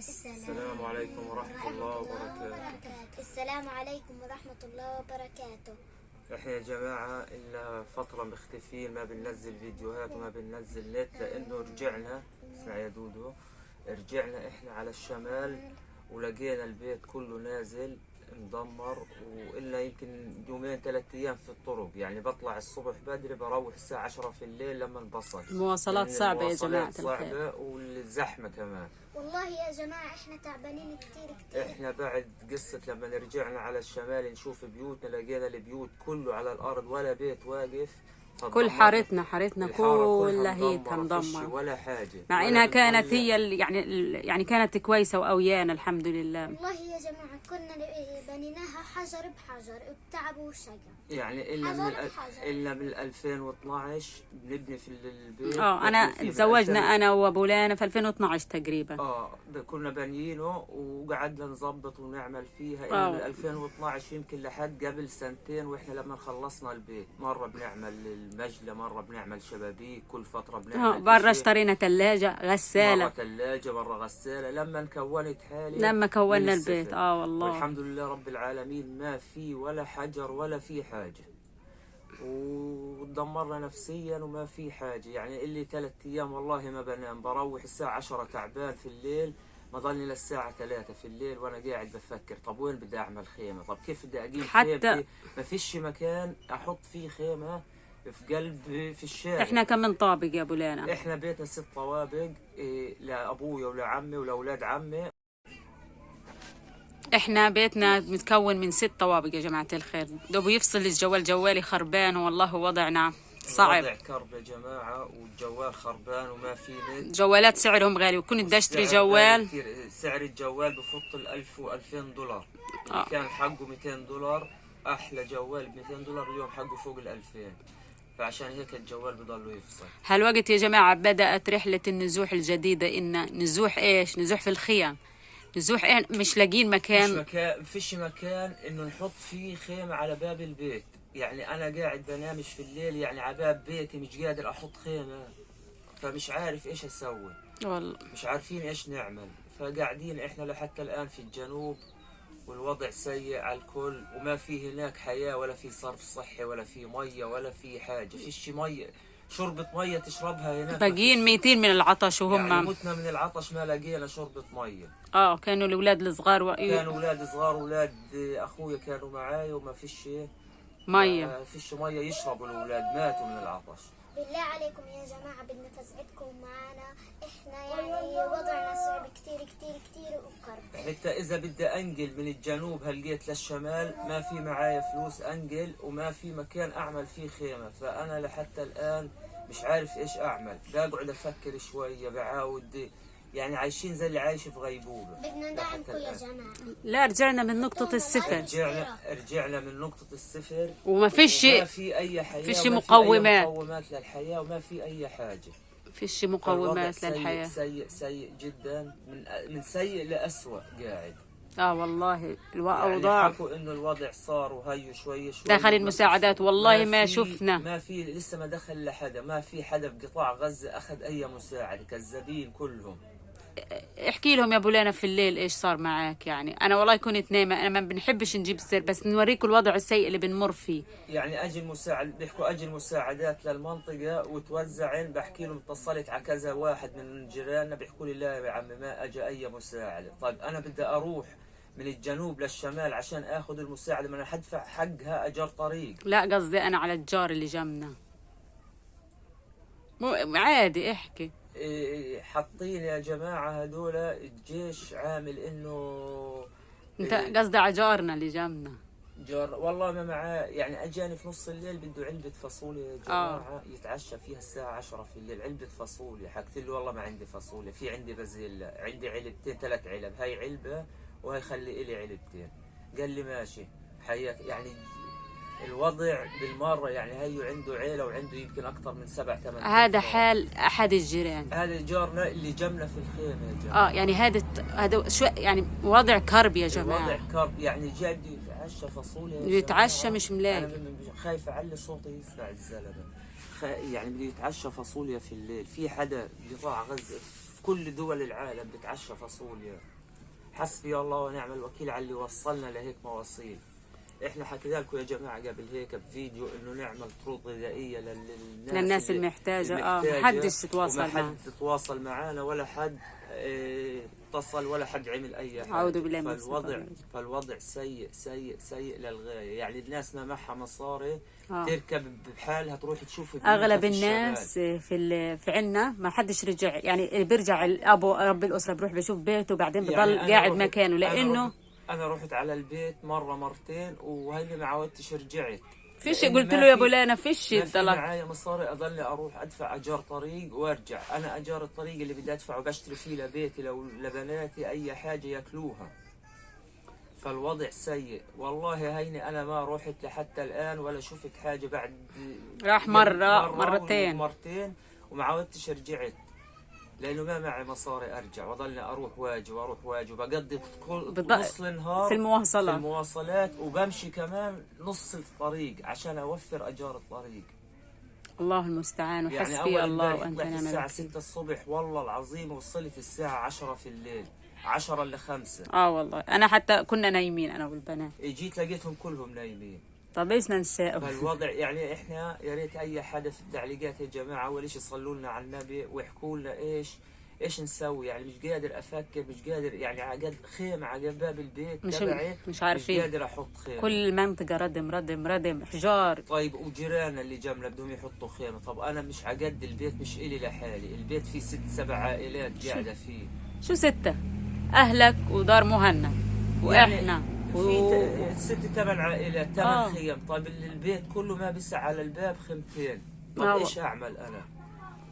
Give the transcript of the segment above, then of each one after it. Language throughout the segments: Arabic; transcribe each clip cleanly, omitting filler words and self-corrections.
السلام عليكم ورحمة الله وبركاته. السلام عليكم ورحمة الله وبركاته. احنا يا جماعة إلا فترة مختفين، ما بننزل فيديوهات وما بننزل نت، لأنه رجعنا. اسمع يا دودو، رجعنا احنا على الشمال ولقينا البيت كله نازل مدمر، وإلا يمكن يومين 3 أيام في الطرق. يعني بطلع الصبح بدري بروح الساعة 10 في الليل لما انبسط. المواصلات صعبة يا جماعة الخير، صعبة والزحمة كمان. والله يا جماعة احنا تعبانين كتير. احنا بعد قصة لما رجعنا على الشمال نشوف بيوتنا، لقينا البيوت كله على الأرض ولا بيت واقف. كل حارتنا كلها هي مدمرة ولا حاجة، مع انها كانت هي يعني كانت كويسة وقويانة الحمد لله. والله يا جماعة كنا بنيناها حجر بحجر بتعب وشقى. يعني إلا من 2012 بنبني في البيت. أنا تزوجنا أنا وأبولانا في 2012 تقريبا. كنا بنيينه وقعدنا نظبط ونعمل فيها إلا من 2012 يمكن لحد قبل 2 وإحنا لما خلصنا البيت مرة بنعمل المجلة، مرة بنعمل شبابيك، كل فترة بنعمل برا اشترينا ثلاجة غسالة، مرة ثلاجة مرة غسالة لما كونت حالي، لما كونا البيت. والله والحمد لله رب العالمين ما في ولا حجر ولا في حاجة، وتدمرنا نفسيا وما في حاجة. يعني اللي 3 أيام والله ما بنام، بروح الساعة 10 تعبان في الليل، ما ضلني للساعة 3 في الليل وانا قاعد بفكر طب وين بدي اعمل خيمة، طب كيف بدي اقيم خيمتي، ما فيش مكان احط فيه خيمة في قلب في الشارع. احنا كم من طابق يا ابو لانا؟ احنا بيتنا 6 طوابق، لابويا ولعمي ولاولاد عمي. احنا بيتنا متكون من 6 طوابق يا جماعة الخير. دوبو يفصل الجوال، جوالي خربان والله وضعنا صعب. وضع كرب يا جماعة، والجوال خربان وما في نت. جوالات سعرهم غالي، وكنت بدي اشتري جوال. سعر الجوال بفوت ال1000 و2000 $. اللي كان حقه $200 احلى جوال $200 اليوم حقه فوق ال2000. فعشان هيك الجوال بضله يفصل. هالوقت يا جماعة بدأت رحلة النزوح الجديدة. نزوح ايش؟ نزوح في الخيام. نزوح مش لاقيين مكان. فيش مكان انه نحط فيه خيمة على باب البيت. يعني انا قاعد بنامش في الليل، يعني على باب بيتي مش قادر احط خيمة، فمش عارف ايش اسوي والله، مش عارفين ايش نعمل. فقاعدين احنا لحتى الان في الجنوب والوضع سيء على الكل، وما في هناك حياة ولا في صرف صحي ولا في مية ولا في حاجة. فيش مية، شربة مية تشربها هناك. باقيين ميتين من العطش وهم يعني متنا من العطش، ما لقينا شربة مية. كانوا الاولاد الصغار كانوا اولاد صغار، اولاد اخويا كانوا معايا وما فيش مية، ما فيش مية يشربوا، الاولاد ماتوا من العطش. بالله عليكم يا جماعة بدنا نسعدكم معنا، احنا يعني وضعنا صعب كتير وكرب. حتى اذا بدي انقل من الجنوب هلقيت للشمال ما في معايا فلوس انقل، وما في مكان اعمل فيه خيمة. فانا لحتى الان مش عارف ايش اعمل، بقعد افكر شوية بعاود، يعني عايشين زي اللي عايش في غيبوبة. بدنا ندعمكم يا جماعة. لا رجعنا من نقطة الصفر. رجعنا من نقطة الصفر، وما فيش ما في أي حياة، فيش مقومات للحياة، وما في أي حاجة. فيش مقومات للحياة. سيء جدا، من سيء لأسوأ قاعد. والله الأوضاع يعني حكوا إنه الوضع صار وهي شوي دخل المساعدات، والله ما شفنا، ما في لسه ما دخل لحدا، ما في حدا بقطاع غزة أخذ أي مساعدة، كذابين كلهم. احكي لهم يا ابو لانا في الليل ايش صار معك. يعني انا والله كنت نايمه، انا ما بنحبش نجيب السر، بس نوريكم الوضع السيء اللي بنمر فيه. يعني اجي المساعد بيحكوا اجي المساعدات للمنطقه وتوزعن، بحكي لهم اتصلت على كذا واحد من جيراننا، بيحكوا لي لا يا عمي ما اجى اي مساعده. طيب انا بدي اروح من الجنوب للشمال عشان اخذ المساعده، ما انا حدفع حقها اجر طريق. لا قصدي انا على الجار اللي جنبنا. عادي احكي. حاطين يا جماعة هذول الجيش عامل انه انت قصدي على جارنا اللي جنبنا. جار والله ما معاه، يعني اجاني في نص الليل بده علبة فاصوليا يا جماعة يتعشى فيها الساعة 10 في الليل، علبة فاصوليا. حكيت له والله ما عندي فاصوليا، في عندي بازيلا، عندي علبتين 3 علب، هاي علبة وهي خلي إلي علبتين. قال لي ماشي حياك. يعني الوضع بالمرة، يعني هيو عنده عيلة وعنده يمكن أكثر من 7-8. هذا حال أحد الجيران، هذا جارنا اللي جمنا في الخيمة يا جماعة. يعني هذا شو يعني وضع كرب يا جماعة. وضع كرب، يعني جاي بده يتعشى فاصوليا، يتعشى مش ملاقي. أنا خايف أعلي صوتي يسمع الزلمة. يعني بده يتعشى فاصوليا في الليل. في حدا بقطاع غزة في كل دول العالم بتعشى فاصوليا. حسبي الله ونعم الوكيل على اللي وصلنا لهيك مواصيل. احنا حكينا لكم يا جماعه قبل هيك بفيديو انه نعمل طرود غذائيه للناس المحتاجه. محدش تواصل معنا، حد تواصل معنا ولا حد اتصل ولا حد عمل اي حاجه. اعوذ بالله من الشيطان. فالوضع سيء سيء سيء للغايه. يعني الناس ما معها مصاري تركب بحالها تروح تشوف اغلب الناس في عنا ما حدش رجع. يعني بيرجع الابو رب الاسره بيروح بيشوف بيته وبعدين بضل يعني قاعد مكانه، لانه انا رحت على البيت مره مرتين وهيني ما عودتش رجعت. فيش قلت له يا ابو لانا فيش طلع معايا مصاري اضل اروح ادفع اجار طريق وارجع. انا اجار الطريق اللي بدي ادفعه بشتري فيه لبيتي لو لبناتي اي حاجه ياكلوها. فالوضع سيء والله. هيني انا ما رحت لحتى الان ولا شفت حاجه بعد. راح مرتين وما عودتش رجعت لانه ما معي مصاري ارجع وضلني اروح واجي واروح واجي وبقضي نص النهار في المواصلات وبمشي كمان نص الطريق عشان اوفر اجار الطريق. الله المستعان. وحسبي يعني الله وانت نعم الوكيل. الساعه 6 الصبح والله العظيم وصلت الساعه 10 في الليل 10 ل 5. والله انا حتى كنا نايمين انا والبنات. جيت لقيتهم كلهم نايمين. طب ايش ننسى؟ فالوضع يعني احنا يا ريت اي حدا في التعليقات يا جماعه اول شيء صلوا لنا على النبي واحكوا لنا ايش نسوي. يعني مش قادر افكر، مش قادر يعني عقد خيمه على باب البيت تبعي مش عارفين، مش قادر احط خيمه. كل المنطقه ردم حجار. طيب وجيراننا اللي جنبنا بدهم يحطوا خيمه. طب انا مش عقد البيت مش الي لحالي، البيت فيه 6 7 عائلات قاعده فيه. شو 6؟ اهلك ودار مهنا واحنا يعني في 6 8 عائلات 8 خيم. طيب البيت كله ما بيسع على الباب خيمتين. طب ايش اعمل انا؟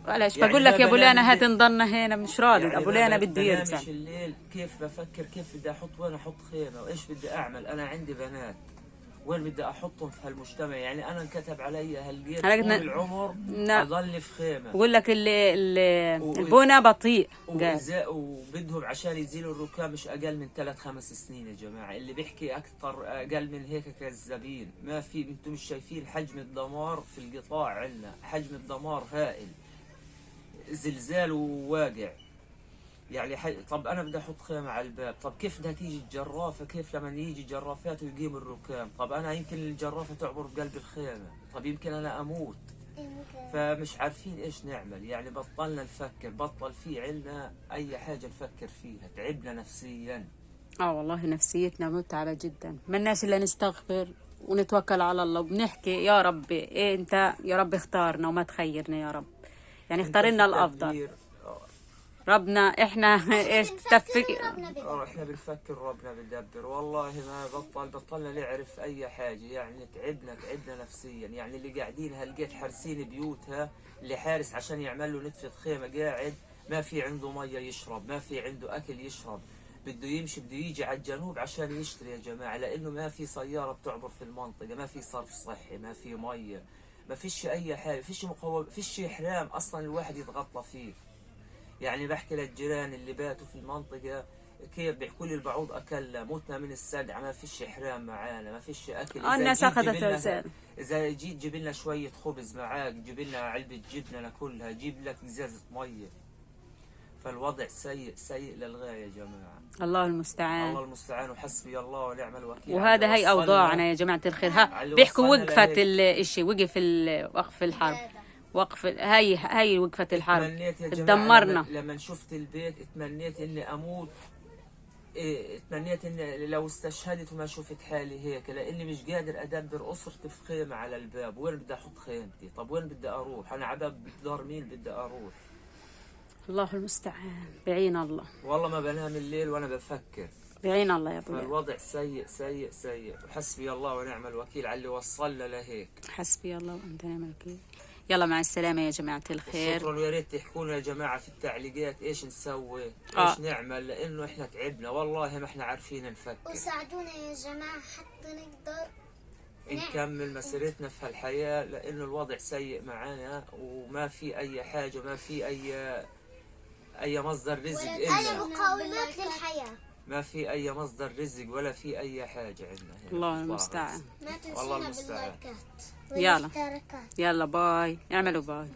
معلش يعني بقول لك يا ابو لانا هات نضلنا هنا مش راضي. يعني ابو لانا بده يرجع. مش الليل كيف بفكر كيف بدي احط وين احط خيمه وايش بدي اعمل. انا عندي بنات وين بدي احطهم في هالمجتمع. يعني انا انكتب علي هالقيت طول العمر اضل في خيمه. بقول لك البنى بطيء وبدهم عشان يزيلوا الركام مش اقل من 3-5 سنين يا جماعه. اللي بيحكي اكثر اقل من هيك كذابين. ما في، انتم مش شايفين حجم الدمار في القطاع عندنا. حجم الدمار هائل، زلزال وواقع. يعني طب انا بدي احط خيمه على الباب. طب كيف بدها تيجي الجرافه؟ كيف لما يجي جرافات ويقيم الركام؟ طب انا يمكن الجرافه تعبر بقلب الخيمه. طب يمكن انا اموت. فمش عارفين ايش نعمل. يعني بطلنا نفكر، بطل في عنا اي حاجه نفكر فيها. تعبنا نفسيا. والله نفسيتنا متعبه جدا. مالناش الا نستغفر ونتوكل على الله وبنحكي يا رب انت يا رب اختارنا وما تخيرنا يا رب. يعني اختار لنا الافضل. ربنا احنا ايش احنا بنفكر ربنا بندبر. والله ما بطلنا نعرف اي حاجه. يعني تعبنا نفسيا. يعني اللي قاعدين هلقيت حارسين بيوتها، اللي حارس عشان يعمل له نتفه خيمه قاعد ما في عنده ميه يشرب، ما في عنده اكل يشرب. بده يمشي بده يجي على الجنوب عشان يشتري يا جماعه. لانه ما في سياره بتعبر في المنطقه، ما في صرف صحي، ما في ميه، ما فيش اي حاجه، فيش مقوم، فيش حرام اصلا الواحد يتغطى فيه. يعني بحكي للجيران اللي باتوا في المنطقه كيف بيحكوا لي البعوض اكلنا متنا من السدع. ما فيش حرام معانا، ما فيش اكل. الناس اخذت رسالة. اذا جيت جيب لنا شويه خبز معاك، جيب لنا علبه جبنه ناكلها، جيب لك ازازه ميه. فالوضع سيء للغايه يا جماعه. الله المستعان. الله المستعان وحسبي الله ونعم الوكيل. وهذا هي اوضاعنا يا جماعه الخير. بيحكوا وقفت الشيء، وقف وقف الحرب، وقف هي وقفت الحرب. تدمرنا. لما شفت البيت تمنيت اني اموت. تمنيت اني لو استشهدت وما شفت حالي هيك. لاني مش قادر ادبر اسرتي في خيمه على الباب. وين بدي احط خيمتي؟ طب وين بدي اروح؟ انا على باب دار مين بدي اروح؟ الله المستعان. بعين الله. والله ما بنام الليل وانا بفكر. بعين الله يا ابو. الوضع سيء. وحسبي الله ونعم الوكيل على اللي وصلنا لهيك. حسبي الله وانت نعم الوكيل. يلا مع السلامة يا جماعة الخير. شكرا. ويا ريت تحكوا لنا يا جماعة في التعليقات ايش نسوي، ايش نعمل. لانه احنا تعبنا والله ما احنا عارفين نفكر. وساعدونا يا جماعة حتى نقدر نكمل مسيرتنا في هالحياة. لانه الوضع سيء معانا وما في اي حاجة، ما في اي مصدر رزق اي مقاومات للحياة. ما في اي مصدر رزق ولا في اي حاجة عندنا. الله المستعان. ما تنسونا باللايكات يلا باي. اعملوا باي.